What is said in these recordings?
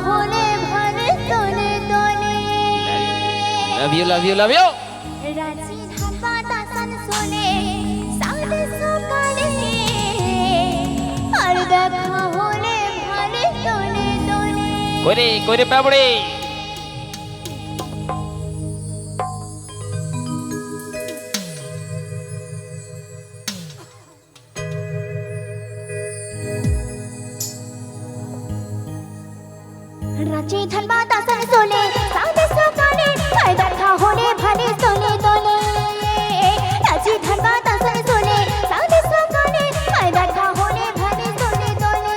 হলে ভারে তলে তলে love you love you love you রাজি ধান বাতাসান শোনে সাত সকালে আর দেখা হলে ভারে তলে তলে করে করে বাবড়ে রাজি ধান বাতাসান শোনে সাত সকালে আর দেখা হলে ভারে তলে তলে রাজি ধান বাতাসান শোনে সাত সকালে আর দেখা হলে ভারে তলে তলে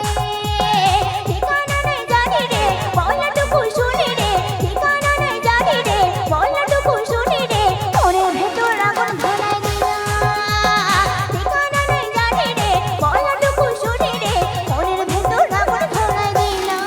ঠিকানা নাই জানি রে বলাটুকু শুনি রে ঠিকানা নাই জানি রে বলাটুকু শুনি রে মনের ভেতর আগুন ধরাই দিলা ঠিকানা নাই জানি রে বলাটুকু শুনি রে মনের ভেতর আগুন ধরাই দিলা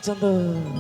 চন্দন